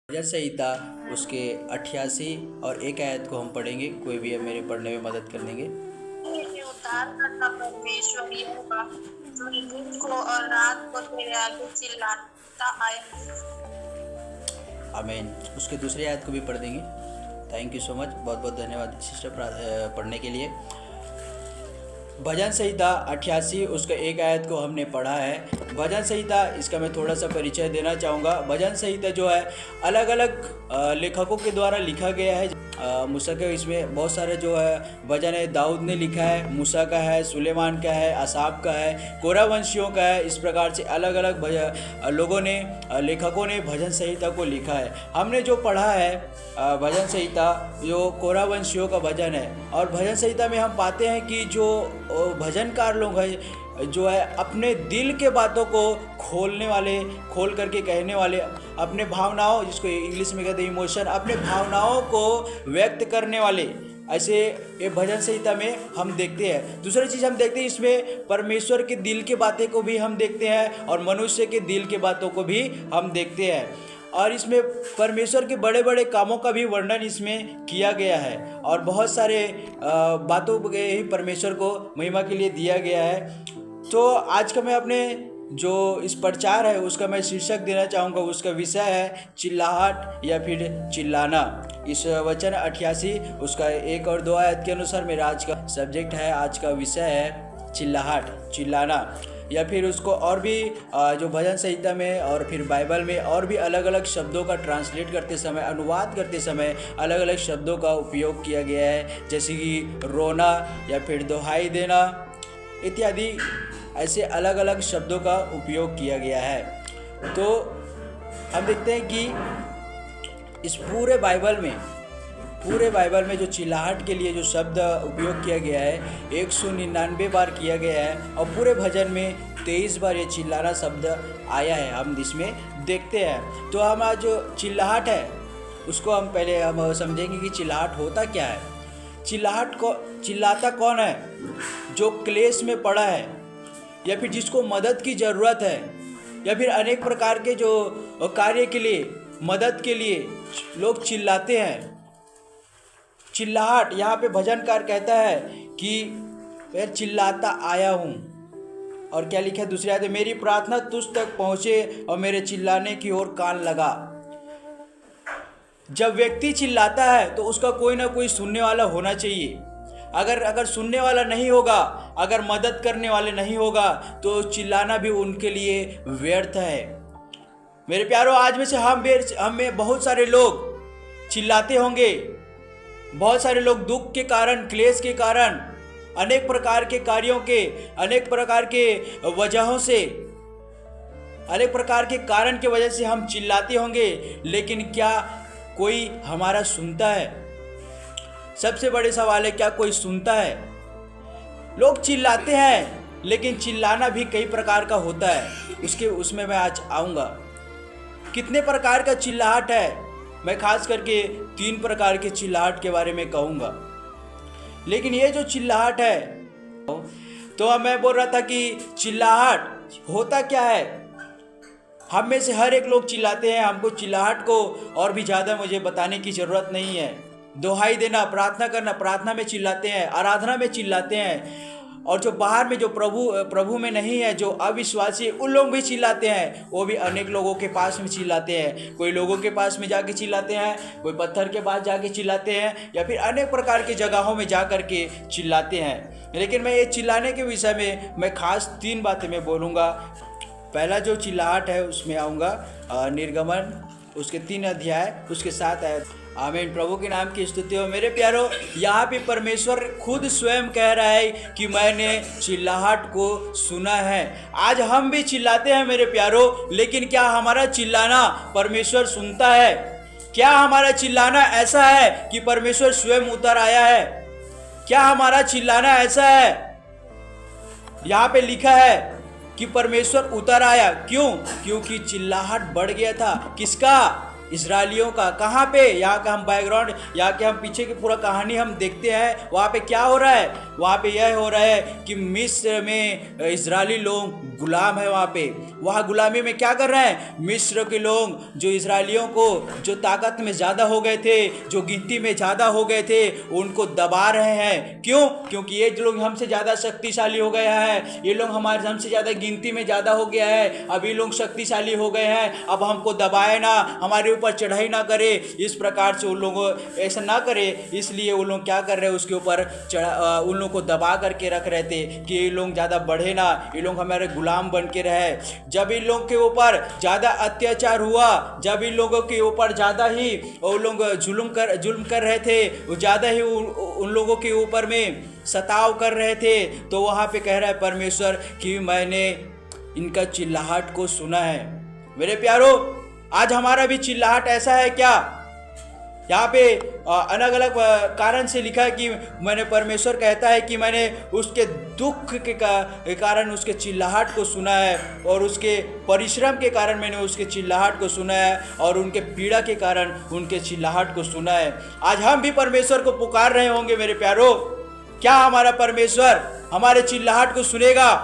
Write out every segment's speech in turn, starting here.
भजन संहिता उसके 88 और एक आयत को हम पढ़ेंगे। कोई भी मेरे पढ़ने में मदद कर देंगे। उद्धार करता परमेश्वर यहोवा जो दिन को और रात को तेरे आगे चिल्लाता आया। आमीन। उसके दूसरी आयत को भी पढ़ देंगे। थैंक यू सो मच, बहुत बहुत धन्यवाद सिस्टर पढ़ने के लिए। भजन संहिता 88 उसका एक आयत को हमने पढ़ा है। भजन संहिता इसका मैं थोड़ा सा परिचय देना चाहूँगा। भजन संहिता जो है अलग अलग लेखकों के द्वारा लिखा गया है। मूसा के इसमें बहुत सारे जो है भजन है। दाऊद ने लिखा है, मूसा का है, सुलेमान का है, असाफ का है, कोरा वंशियों का है। इस प्रकार से अलग अलग लोगों ने लेखकों ने भजन संहिता को लिखा है। हमने जो पढ़ा है भजन संहिता जो कोरा वंशियों का भजन है, और भजन संहिता में हम पाते हैं कि जो भजनकार लोग हैं जो है अपने दिल के बातों को खोलने वाले, खोल करके कहने वाले, अपने भावनाओं, जिसको इंग्लिश में कहते हैं इमोशन, अपने भावनाओं को व्यक्त करने वाले, ऐसे ये भजन संहिता में हम देखते हैं। दूसरी चीज़ हम देखते हैं इसमें परमेश्वर के दिल के बातें को भी हम देखते हैं और मनुष्य के दिल के बातों को भी हम देखते हैं। और इसमें परमेश्वर के बड़े बड़े कामों का भी वर्णन इसमें किया गया है और बहुत सारे बातों के ही परमेश्वर को महिमा के लिए दिया गया है। तो आज का मैं अपने जो इस प्रचार है उसका मैं शीर्षक देना चाहूँगा। उसका विषय है चिल्लाहट या फिर चिल्लाना। इस वचन 88 उसका 1 और 2 आयत के अनुसार मेरा आज का सब्जेक्ट है, आज का विषय है चिल्लाहट, चिल्लाना। या फिर उसको और भी जो भजन संहिता में और फिर बाइबल में और भी अलग अलग शब्दों का ट्रांसलेट करते समय, अनुवाद करते समय अलग अलग शब्दों का उपयोग किया गया है, जैसे कि रोना या फिर दोहाई देना इत्यादि, ऐसे अलग अलग शब्दों का उपयोग किया गया है। तो हम देखते हैं कि इस पूरे बाइबल में जो चिल्लाहट के लिए जो शब्द उपयोग किया गया है 199 बार किया गया है और पूरे भजन में 23 बार ये चिल्लाना शब्द आया है, हम इसमें देखते हैं। तो हम आज जो चिल्लाहट है उसको हम पहले समझेंगे कि चिल्लाहट होता क्या है। चिल्लाता कौन है? जो क्लेश में पड़ा है या फिर जिसको मदद की ज़रूरत है या फिर अनेक प्रकार के जो कार्य के लिए, मदद के लिए लोग चिल्लाते हैं। चिल्लाहट, यहाँ पे भजनकार कहता है कि मैं चिल्लाता आया हूँ। और क्या लिखा है दूसरी आयत में, मेरी प्रार्थना तुझ तक पहुँचे और मेरे चिल्लाने की ओर कान लगा। जब व्यक्ति चिल्लाता है तो उसका कोई ना कोई सुनने वाला होना चाहिए। अगर सुनने वाला नहीं होगा, अगर मदद करने वाले नहीं होगा तो चिल्लाना भी उनके लिए व्यर्थ है। मेरे प्यारों, आज में से हम में बहुत सारे लोग चिल्लाते होंगे। बहुत सारे लोग दुख के कारण, क्लेश के कारण, अनेक प्रकार के कार्यों के, अनेक प्रकार के वजहों से, अनेक प्रकार के कारण के वजह से हम चिल्लाते होंगे, लेकिन क्या कोई हमारा सुनता है? सबसे बड़े सवाल है, क्या कोई सुनता है? लोग चिल्लाते हैं लेकिन चिल्लाना भी कई प्रकार का होता है, उसमें मैं आज आऊँगा। कितने प्रकार का चिल्लाहट है, मैं खास करके 3 प्रकार के चिल्लाहट के बारे में कहूँगा। लेकिन ये जो चिल्लाहट है, तो मैं बोल रहा था कि चिल्लाहट होता क्या है। हम में से हर एक लोग चिल्लाते हैं। हमको चिल्लाहट को और भी ज़्यादा मुझे बताने की ज़रूरत नहीं है। दोहाई देना, प्रार्थना करना, प्रार्थना में चिल्लाते हैं, आराधना में चिल्लाते हैं। और जो बाहर में जो प्रभु में नहीं है, जो अविश्वासी, उन लोग भी चिल्लाते हैं। वो भी अनेक लोगों के पास में चिल्लाते हैं। कोई लोगों के पास में जाके चिल्लाते हैं, कोई पत्थर के पास जाके चिल्लाते हैं, या फिर अनेक प्रकार की जगहों में जा कर के चिल्लाते हैं। लेकिन मैं ये चिल्लाने के विषय में मैं खास 3 बातें मैं बोलूँगा। पहला जो चिल्लाहट है उसमें आऊँगा निर्गमन, उसके 3 अध्याय, उसके 7 आयत। आमीन। प्रभु के नाम की स्तुति हो। मेरे प्यारो, यहाँ पे परमेश्वर खुद स्वयं कह रहा है कि मैंने चिल्लाहट को सुना है। आज हम भी चिल्लाते हैं मेरे प्यारो, लेकिन क्या हमारा चिल्लाना परमेश्वर सुनता है? क्या हमारा चिल्लाना ऐसा है कि परमेश्वर स्वयं उतर आया है? क्या हमारा चिल्लाना ऐसा है? यहाँ पे लिखा है कि परमेश्वर उतर आया। क्यों? क्योंकि चिल्लाहट बढ़ गया था। किसका? इजरायलियों का। कहाँ पे? यहाँ का हम बैकग्राउंड, यहाँ के हम पीछे की पूरा कहानी हम देखते हैं। वहाँ पे क्या हो रहा है? वहाँ पे यह हो रहा है कि मिस्र में इजरायली लोग गुलाम है वहाँ पे। वहाँ गुलामी में क्या कर रहे हैं? मिस्र के लोग जो इजरायलियों को, जो ताकत में ज़्यादा हो गए थे, जो गिनती में ज़्यादा हो गए थे, उनको दबा रहे हैं। क्यों? क्योंकि ये लोग हमसे ज़्यादा शक्तिशाली हो गया है, ये लोग हमारे हमसे ज़्यादा गिनती में ज़्यादा हो गया है, अब ये लोग शक्तिशाली हो गए हैं, अब हमको दबाए ना, हमारे ऊपर चढ़ाई ना करे। इस प्रकार से उन लोगों ऐसा ना करे, इसलिए वो लोग क्या कर रहे हैं? उसके ऊपर उन लोगों को दबा करके रख रहे थे कि ये लोग ज़्यादा बढ़े ना, ये लोग हमारे गुलाम बन के रहे। जब इन लोग के ऊपर ज़्यादा अत्याचार हुआ, जब इन लोगों के ऊपर ज़्यादा ही वो लोग जुल्म कर रहे थे, वो ज़्यादा ही उन लोगों के ऊपर में सताव कर रहे थे, तो वहाँ पे कह रहा है परमेश्वर कि मैंने इनका चिल्लाहट को सुना है। मेरे प्यारो, आज हमारा भी चिल्लाहट ऐसा है क्या? यहाँ पे अलग अलग कारण से लिखा है कि मैंने, परमेश्वर कहता है कि मैंने उसके दुख के कारण उसके चिल्लाहट को सुना है, और उसके परिश्रम के कारण मैंने उसके चिल्लाहट को सुना है, और उनके पीड़ा के कारण उनके चिल्लाहट को सुना है। आज हम भी परमेश्वर को पुकार रहे होंगे मेरे प्यारो। क्या हमारा परमेश्वर हमारे चिल्लाहट को सुनेगा?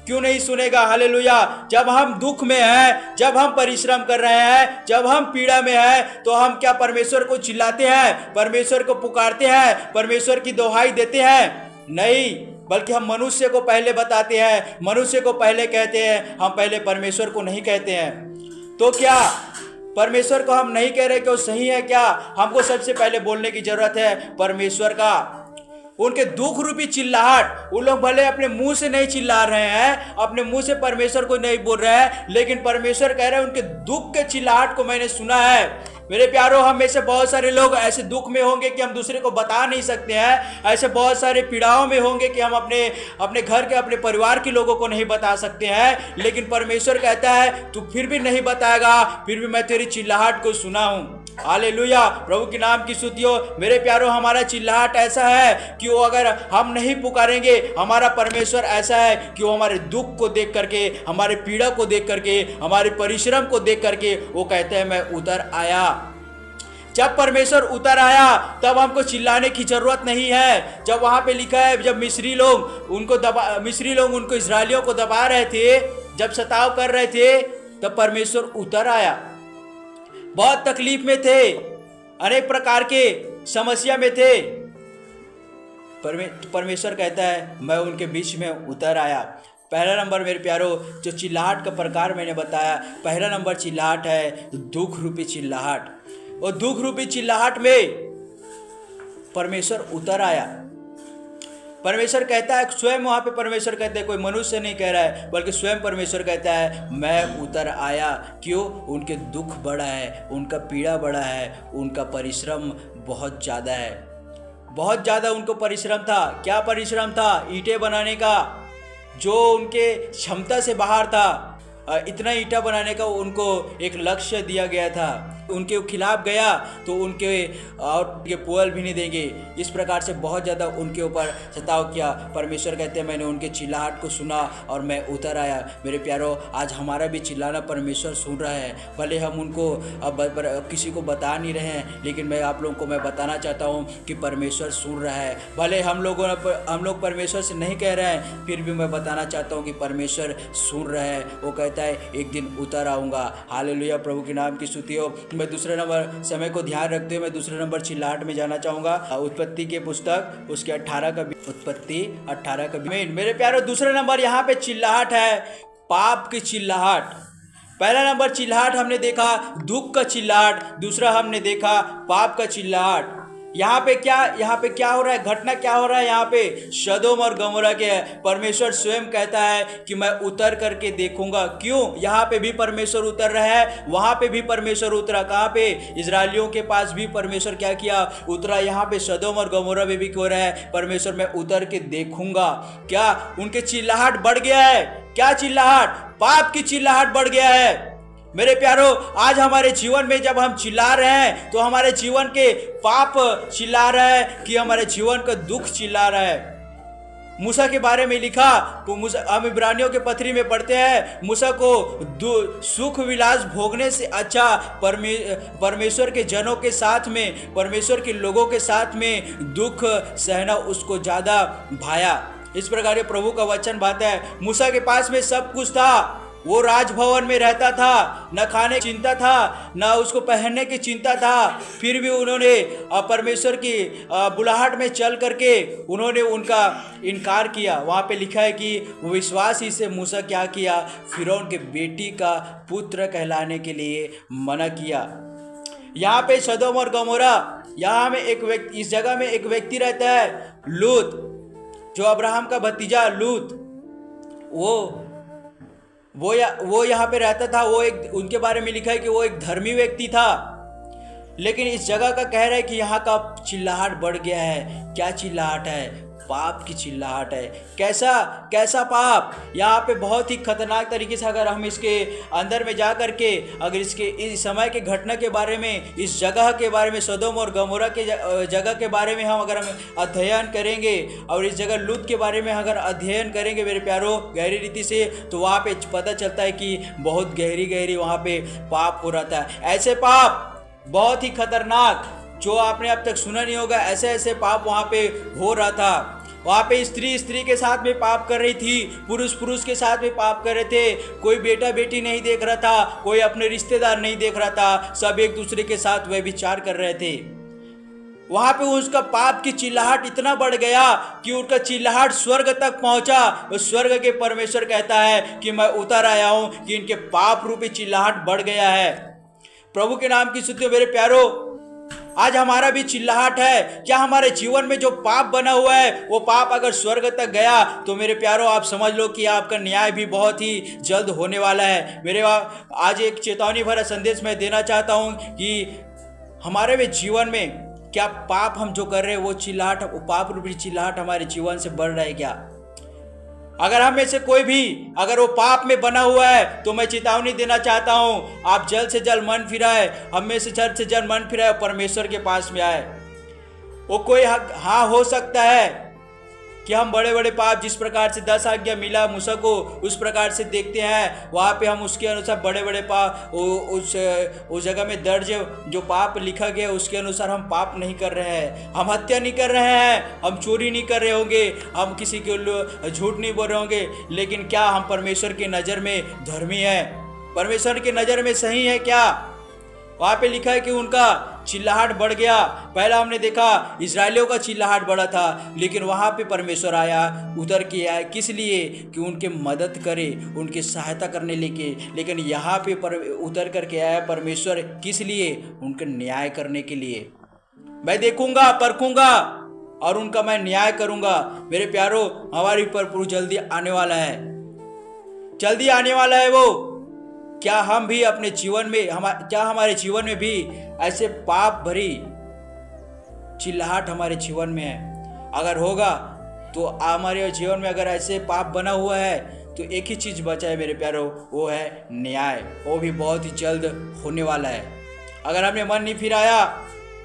क्यों नहीं सुनेगा? हालेलुया। जब हम दुख में हैं, जब हम परिश्रम कर रहे हैं, जब हम पीड़ा में हैं, तो हम क्या परमेश्वर को चिल्लाते हैं, परमेश्वर को पुकारते हैं, परमेश्वर की दोहाई देते हैं? नहीं, बल्कि हम मनुष्य को पहले बताते हैं, मनुष्य को पहले कहते हैं, हम पहले परमेश्वर को नहीं कहते हैं। तो क्या परमेश्वर को हम नहीं कह रहे कि वो सही है क्या? हमको सबसे पहले बोलने की जरूरत है परमेश्वर का। उनके दुख रूपी चिल्लाहट, वो लोग भले अपने मुंह से नहीं चिल्ला रहे हैं, अपने मुंह से परमेश्वर को नहीं बोल रहे हैं, लेकिन परमेश्वर कह रहे हैं उनके दुख के चिल्लाहट को मैंने सुना है। मेरे प्यारो, हम में से बहुत सारे लोग ऐसे दुख में होंगे कि हम दूसरे को बता नहीं सकते हैं, ऐसे बहुत सारे पीड़ाओं में होंगे कि हम अपने घर के, अपने परिवार के लोगों को नहीं बता सकते हैं, लेकिन परमेश्वर कहता है तू फिर भी नहीं बताएगा, फिर भी मैं तेरी चिल्लाहट को सुना हूँ। हालेलुया, प्रभु के नाम की स्तुति हो। मेरे प्यारो, हमारा चिल्लाहट ऐसा है कि वो अगर हम नहीं पुकारेंगे, हमारा परमेश्वर ऐसा है कि वो हमारे दुख को देख करके, हमारे पीड़ा को देख करके, हमारे परिश्रम को देख करके वो कहते हैं मैं उतर आया। जब परमेश्वर उतर आया तब हमको चिल्लाने की जरूरत नहीं है। जब वहां पे लिखा है, जब मिस्री लोग उनको इजरायलियों को दबा रहे थे, जब सताव कर रहे थे, तब परमेश्वर उतर आया। बहुत तकलीफ में थे, अनेक प्रकार के समस्या में थे, परमेश्वर कहता है मैं उनके बीच में उतर आया। पहला नंबर मेरे प्यारो, जो चिल्लाहट का प्रकार मैंने बताया, पहला नंबर चिल्लाहट है दुख रूपी चिल्लाहट। और दुख रूपी चिल्लाहट में परमेश्वर उतर आया। परमेश्वर कहता है, स्वयं वहाँ पे परमेश्वर कहते हैं, कोई मनुष्य नहीं कह रहा है, बल्कि स्वयं परमेश्वर कहता है मैं उतर आया। क्यों? उनके दुख बड़ा है, उनका पीड़ा बड़ा है, उनका परिश्रम बहुत ज़्यादा है, बहुत ज़्यादा उनको परिश्रम था। क्या परिश्रम था? ईंटें बनाने का, जो उनके क्षमता से बाहर था। इतना ईंटा बनाने का उनको एक लक्ष्य दिया गया था, उनके खिलाफ गया तो उनके पुअल भी नहीं देंगे। इस प्रकार से बहुत ज़्यादा उनके ऊपर सताव किया। परमेश्वर कहते हैं मैंने उनके चिल्लाहट को सुना और मैं उतर आया। मेरे प्यारो, आज हमारा भी चिल्लाना परमेश्वर सुन रहा है। भले हम उनको किसी को बता नहीं रहे हैं, लेकिन मैं आप लोगों को मैं बताना चाहता हूँ कि परमेश्वर सुन रहा है। भले हम लोग परमेश्वर से नहीं कह रहे हैं, फिर भी मैं बताना चाहता हूँ कि परमेश्वर सुन रहा है। वो कहता है एक दिन उतर आऊँगा। हालेलुया, प्रभु के नाम की स्तुति हो। मैं दूसरे नंबर, समय को ध्यान रखते हुए मैं दूसरे नंबर चिल्लाहट में जाना चाहूँगा। उत्पत्ति के पुस्तक उसके 18 का, उत्पत्ति 18 का। मेरे प्यारो, दूसरा नंबर यहाँ पे चिल्लाहट है, पाप की चिल्लाहट। पहला नंबर चिल्लाहट हमने देखा दुख का चिल्लाहट, दूसरा हमने देखा पाप का चिल्लाहट। यहाँ पे क्या हो रहा है? घटना क्या हो रहा है? यहाँ पे सदोम और गमोरा के परमेश्वर स्वयं कहता है कि मैं उतर करके देखूंगा। क्यों? यहाँ पे भी परमेश्वर उतर रहा है, वहां पे भी परमेश्वर उतरा। कहाँ पे? इजरायलियों के पास भी परमेश्वर क्या किया? उतरा। यहाँ पे सदोम और गमोरा में भी क्यों रहा है? परमेश्वर मैं उतर के देखूंगा। क्या उनके चिल्लाहट बढ़ गया है? क्या चिल्लाहट? पाप की चिल्लाहट बढ़ गया है। मेरे प्यारो, आज हमारे जीवन में जब हम चिल्ला रहे हैं तो हमारे जीवन के पाप चिल्ला रहा है कि हमारे जीवन का दुख चिल्ला रहा है। मूसा के बारे में लिखा तो हम इब्रानियों के पत्री में पढ़ते हैं, मूसा को सुख विलास भोगने से अच्छा परमेश्वर के जनों के साथ में, परमेश्वर के लोगों के साथ में दुख सहना उसको ज़्यादा भाया। इस प्रकार ये प्रभु का वचन बात है। मूसा के पास में सब कुछ था, वो राजभवन में रहता था, न खाने की चिंता था, न उसको पहनने की चिंता था, फिर भी उन्होंने परमेश्वर की बुलाहट में चल करके उन्होंने उनका इनकार किया। वहाँ पे लिखा है कि विश्वास ही से मूसा क्या किया, फिरौन के बेटी का पुत्र कहलाने के लिए मना किया। यहाँ पे सदोम और गमोरा, यहाँ में एक व्यक्ति, इस जगह में एक व्यक्ति रहता है लूत, जो अब्राहम का भतीजा लूत, वो यहाँ पे रहता था। वो एक, उनके बारे में लिखा है कि वो एक धर्मी व्यक्ति था। लेकिन इस जगह का कह रहा है कि यहाँ का चिल्लाहट बढ़ गया है। क्या चिल्लाहट है? पाप की चिल्लाहट है। कैसा पाप? यहाँ पे बहुत ही खतरनाक तरीके से अगर हम इसके अंदर में जा करके अगर इसके इस समय के घटना के बारे में, इस जगह के बारे में, सदोम और गमोरा के जगह के बारे में हम अध्ययन करेंगे और इस जगह लूत के बारे में अगर अध्ययन करेंगे मेरे प्यारों गहरी रीति से, तो वहाँ पे पता चलता है कि बहुत गहरी वहाँ पे पाप हो रहा था। ऐसे पाप बहुत ही खतरनाक जो आपने अब तक सुना नहीं होगा, ऐसे पाप वहाँ पे हो रहा था। वहाँ पे स्त्री के साथ में पाप कर रही थी, पुरुष के साथ में पाप कर रहे थे। कोई बेटा बेटी नहीं देख रहा था, कोई अपने रिश्तेदार नहीं देख रहा था, सब एक दूसरे के साथ व्यभिचार कर रहे थे। वहाँ पे उसका पाप की चिल्लाहट इतना बढ़ गया कि उनका चिल्लाहट स्वर्ग तक पहुंचा। उस स्वर्ग के परमेश्वर कहता है कि मैं उतर आया हूँ कि इनके पाप रूपी चिल्लाहट बढ़ गया है। प्रभु के नाम की स्तुति। मेरे प्यारो, आज हमारा भी चिल्लाहट है। क्या हमारे जीवन में जो पाप बना हुआ है वो पाप अगर स्वर्ग तक गया तो मेरे प्यारो आप समझ लो कि आपका न्याय भी बहुत ही जल्द होने वाला है। मेरे आज एक चेतावनी भरा संदेश मैं देना चाहता हूँ कि हमारे भी जीवन में क्या पाप हम जो कर रहे हैं वो चिल्लाहट, वो पाप रूपी चिल्लाहट हमारे जीवन से बढ़ रहा है क्या? अगर हम में से कोई भी अगर वो पाप में बना हुआ है तो मैं चेतावनी देना चाहता हूं, आप जल्द से जल्द मन फिराए, हम में से जल्द मन फिराए, परमेश्वर के पास में आए। वो कोई हाँ हो सकता है कि हम बड़े बड़े पाप, जिस प्रकार से 10 आज्ञा मिला मूसा को, उस प्रकार से देखते हैं वहाँ पे हम उसके अनुसार बड़े बड़े पाप, उस जगह में दर्ज जो पाप लिखा गया उसके अनुसार हम पाप नहीं कर रहे हैं। हम हत्या नहीं कर रहे हैं, हम चोरी नहीं कर रहे होंगे, हम किसी के झूठ नहीं बोल रहे होंगे, लेकिन क्या हम परमेश्वर की नज़र में धर्मी है? परमेश्वर की नज़र में सही है क्या? वहाँ पे लिखा है कि उनका चिल्लाहट बढ़ गया। पहला हमने देखा इजराइलियों का चिल्लाहट बढ़ा था, लेकिन वहाँ पे परमेश्वर आया, उतर के आया, किस लिए? कि उनके मदद करे, उनकी सहायता करने लेकिन यहाँ पे उतर करके आया परमेश्वर, किस लिए? उनका न्याय करने के लिए। मैं देखूंगा, परखूंगा और उनका मैं न्याय करूंगा। मेरे प्यारो, हमारे ऊपर जल्दी आने वाला है, जल्दी आने वाला है वो। क्या हम भी अपने जीवन में क्या हमारे जीवन में भी ऐसे पाप भरी चिल्लाहट हमारे जीवन में है? अगर होगा तो हमारे जीवन में अगर ऐसे पाप बना हुआ है तो एक ही चीज़ बचा है मेरे प्यारो, वो है न्याय। वो भी बहुत ही जल्द होने वाला है। अगर हमने मन नहीं फिराया,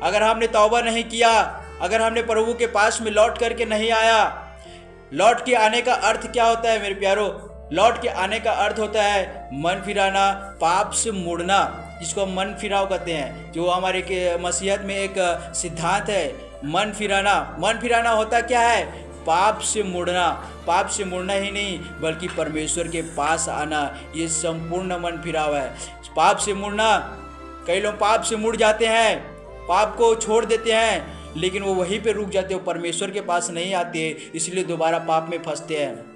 अगर हमने तौबा नहीं किया, अगर हमने प्रभु के पास में लौट करके नहीं आया। लौट के आने का अर्थ क्या होता है मेरे प्यारो? लौट के आने का अर्थ होता है मन फिराना, पाप से मुड़ना, जिसको हम मन फिराव कहते हैं, जो हमारे के मसीहत में एक सिद्धांत है। मन फिराना होता क्या है? पाप से मुड़ना। पाप से मुड़ना ही नहीं बल्कि परमेश्वर के पास आना, ये संपूर्ण मन फिराव है। पाप से मुड़ना, कई लोग पाप से मुड़ जाते हैं, पाप को छोड़ देते हैं, लेकिन वो वहीं पे रुक जाते हैं, परमेश्वर के पास नहीं आते, इसलिए दोबारा पाप में फंसते हैं।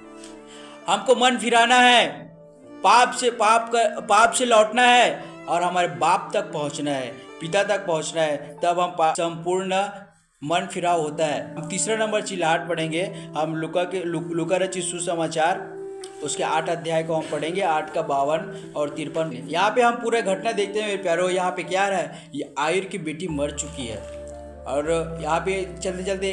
हमको मन फिराना है, पाप से लौटना है और हमारे बाप तक पहुंचना है, पिता तक पहुंचना है, तब हम संपूर्ण मन फिराव होता है। हम तीसरा नंबर चिल्लाहट पढ़ेंगे। हम लूका रचित सुसमाचार उसके 8 अध्याय को हम पढ़ेंगे, 8 का 52 और 53। यहाँ पे हम पूरे घटना देखते हैं मेरे प्यारो। यहाँ पे क्या रहा है, ये आयर की बेटी मर चुकी है और यहाँ पे चलते चलते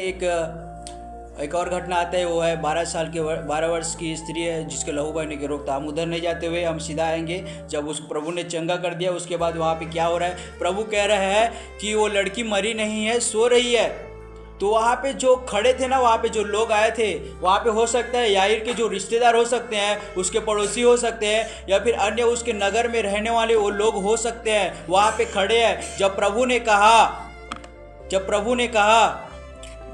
एक और घटना आता है। वो है 12 वर्ष की स्त्री है जिसके लहू बहने की रोकथाम। उधर नहीं जाते हुए हम सीधा आएंगे जब उस प्रभु ने चंगा कर दिया। उसके बाद वहाँ पे क्या हो रहा है, प्रभु कह रहे हैं कि वो लड़की मरी नहीं है, सो रही है। तो वहाँ पे जो खड़े थे ना, वहाँ पे जो लोग आए थे, वहाँ पे हो सकता है याईर के जो रिश्तेदार हो सकते हैं, उसके पड़ोसी हो सकते हैं, या फिर अन्य उसके नगर में रहने वाले वो लोग हो सकते हैं, वहाँ पे खड़े हैं। जब प्रभु ने कहा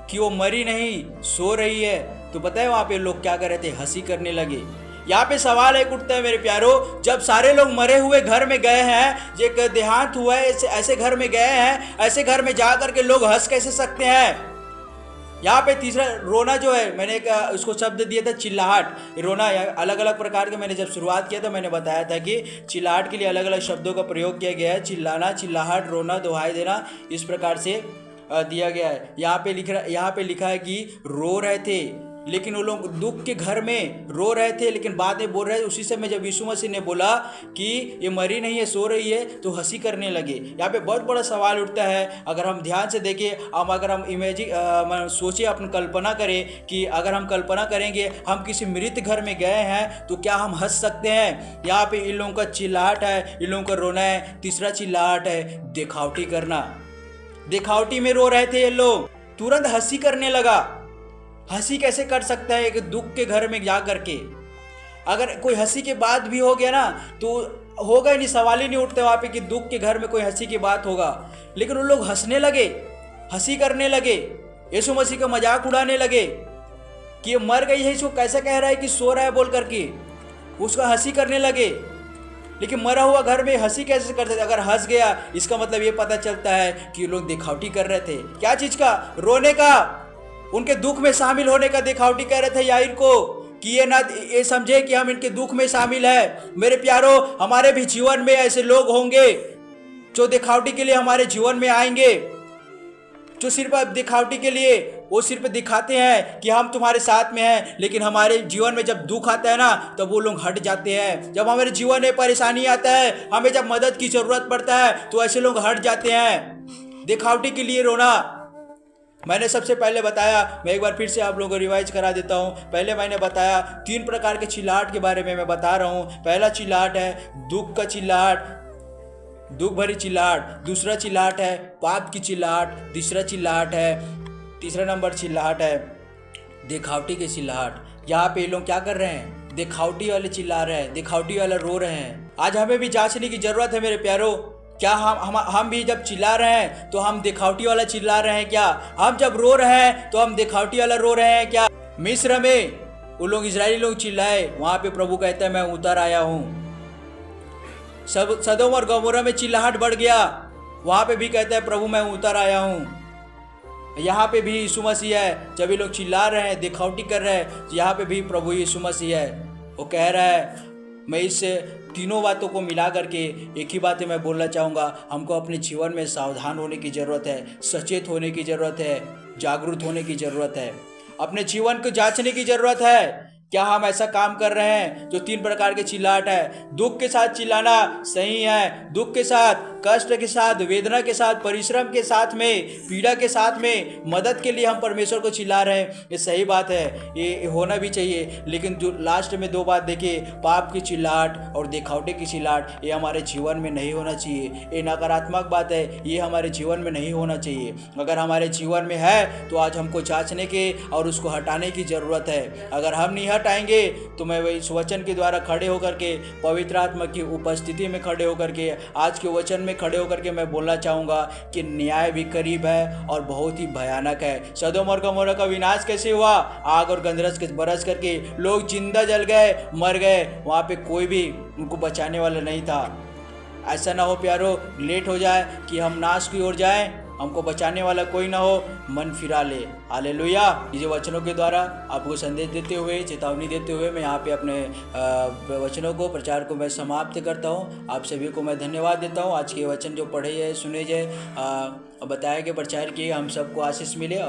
कि वो मरी नहीं, सो रही है, तो पता है वहाँ पे लोग क्या कर रहे थे, हंसी करने लगे। यहाँ पे सवाल एक उठता है मेरे प्यारो, जब सारे लोग मरे हुए घर में गए हैं, एक देहांत हुआ है, ऐसे घर में गए हैं, ऐसे घर में जा करके लोग हंस कैसे सकते हैं। यहाँ पे तीसरा रोना जो है, मैंने एक उसको शब्द दिया था चिल्लाहट। रोना अलग अलग प्रकार के, मैंने जब शुरुआत किया था मैंने बताया था कि चिल्लाहट के लिए अलग अलग शब्दों का प्रयोग किया गया है। चिल्लाना, चिल्लाहट, रोना, दुहाई देना, इस प्रकार से दिया गया है। यहाँ पे लिखा है कि रो रहे थे, लेकिन वो लोग दुख के घर में रो रहे थे, लेकिन बाद में बोल रहे थे। उसी समय जब यीशु मसीह ने बोला कि ये मरी नहीं है, सो रही है, तो हंसी करने लगे। यहाँ पे बहुत बड़ा सवाल उठता है, अगर हम ध्यान से देखें, अगर हम सोचें, अपन कल्पना करें कि अगर हम कल्पना करेंगे हम किसी मृत घर में गए हैं तो क्या हम हंस सकते हैं। यहाँ पे इन लोगों का चिल्लाहट है, इन लोगों का रोना है। तीसरा चिल्लाहट है दिखावटी करना। दिखावटी में रो रहे थे ये लोग, तुरंत हंसी करने लगा। हंसी कैसे कर सकता है एक दुख के घर में जा करके। अगर कोई हंसी के बाद भी हो गया ना तो होगा ही नहीं, सवाल ही नहीं उठते वहाँ पे कि दुख के घर में कोई हंसी की बात होगा। लेकिन उन लोग हंसने लगे, हंसी करने लगे, यीशु मसीह का मजाक उड़ाने लगे कि ये मर गई है, इसको कैसे कह रहा है कि सो रहा है बोल करके, उसका हंसी करने लगे। लेकिन मरा हुआ घर में हंसी कैसे करते थे। अगर हंस गया इसका मतलब ये पता चलता है कि लोग दिखावटी कर रहे थे। क्या चीज का? रोने का, उनके दुख में शामिल होने का दिखावटी कर रहे थे याईर को, कि ये समझे कि हम इनके दुख में शामिल है। मेरे प्यारो, हमारे भी जीवन में ऐसे लोग होंगे जो दिखावटी के लिए हमारे जीवन में आएंगे, जो सिर्फ दिखावटी के लिए वो सिर्फ दिखाते हैं कि हम तुम्हारे साथ में हैं, लेकिन हमारे जीवन में जब दुख आता है ना तब तो वो लोग हट जाते हैं। जब हमारे जीवन में परेशानी आता है, हमें जब मदद की जरूरत पड़ता है तो ऐसे लोग हट जाते हैं। दिखावटी के लिए रोना। मैंने सबसे पहले बताया, मैं एक बार फिर से आप लोगों को रिवाइज करा देता हूँ। पहले मैंने बताया 3 प्रकार के चिल्लाहट के बारे में मैं बता रहा हूँ। पहला चिल्लाहट है दुख का चिल्लाहट, दुख भरी चिल्लाहट। दूसरा चिल्लाहट है पाप की चिल्लाहट। तीसरा नंबर चिल्लाहट है दिखावटी की चिल्लाहट। यहाँ पे लोग क्या कर रहे हैं? दिखावटी वाले चिल्ला रहे हैं, दिखावटी वाले रो रहे हैं। आज हमें भी जांचने की जरूरत है मेरे प्यारो। क्या हम भी जब चिल्ला रहे हैं तो हम दिखावटी वाला चिल्ला रहे हैं क्या? हम जब रो रहे हैं तो हम दिखावटी वाला रो रहे हैं क्या? मिस्र में वो लोग, इजरायली लोग चिल्लाए, वहां पे प्रभु कहता है मैं उतर आया हूँ। सदोम और गमोरा में चिल्लाहट बढ़ गया, वहां पे भी कहता है प्रभु मैं उतर आया हूँ। यहाँ पे भी यीशु मसीह है, जब ये लोग चिल्ला रहे हैं, दिखावटी कर रहे हैं, यहाँ पे भी प्रभु यीशु मसीह है। वो कह रहा है, मैं इस तीनों बातों को मिला करके एक ही बात मैं बोलना चाहूँगा, हमको अपने जीवन में सावधान होने की ज़रूरत है, सचेत होने की ज़रूरत है, जागरूक होने की ज़रूरत है, अपने जीवन को जांचने की ज़रूरत है। क्या हम ऐसा काम कर रहे हैं? जो 3 प्रकार के चिल्लाहट है, दुख के साथ चिल्लाना सही है, दुख के साथ, कष्ट के साथ, वेदना के साथ, परिश्रम के साथ में, पीड़ा के साथ में, मदद के लिए हम परमेश्वर को चिल्ला रहे हैं, ये सही बात है, ये होना भी चाहिए। लेकिन जो लास्ट में 2 बात देखिए, पाप की चिल्लाहट और दिखावटे की चिल्लाहट, ये हमारे जीवन में नहीं होना चाहिए। ये नकारात्मक बात है, ये हमारे जीवन में नहीं होना चाहिए। अगर हमारे जीवन में है तो आज हमको जांचने के और उसको हटाने की ज़रूरत है। अगर हम नहीं हटाएंगे तो मैं इस वचन के द्वारा खड़े होकर के, पवित्र आत्मा की उपस्थिति में खड़े होकर के, आज के वचन में खड़े होकर के मैं बोलना चाहूँगा कि न्याय भी करीब है और बहुत ही भयानक है। सदोम और गमोरा का विनाश कैसे हुआ? आग और गंधरस के बरस करके लोग जिंदा जल गए, मर गए, वहाँ पे कोई भी उनको बचाने वाला नहीं था। ऐसा ना हो प्यारो, लेट हो जाए कि हम नाश की ओर जाएं, हमको बचाने वाला कोई ना हो, मन फिरा ले। हालेलुया। ये वचनों के द्वारा आपको संदेश देते हुए, चेतावनी देते हुए मैं यहाँ पे अपने वचनों को, प्रचार को मैं समाप्त करता हूँ। आप सभी को मैं धन्यवाद देता हूँ। आज के वचन जो पढ़े जाए, सुने जाए, बताए गए, प्रचार किए, हम सबको आशीष मिले।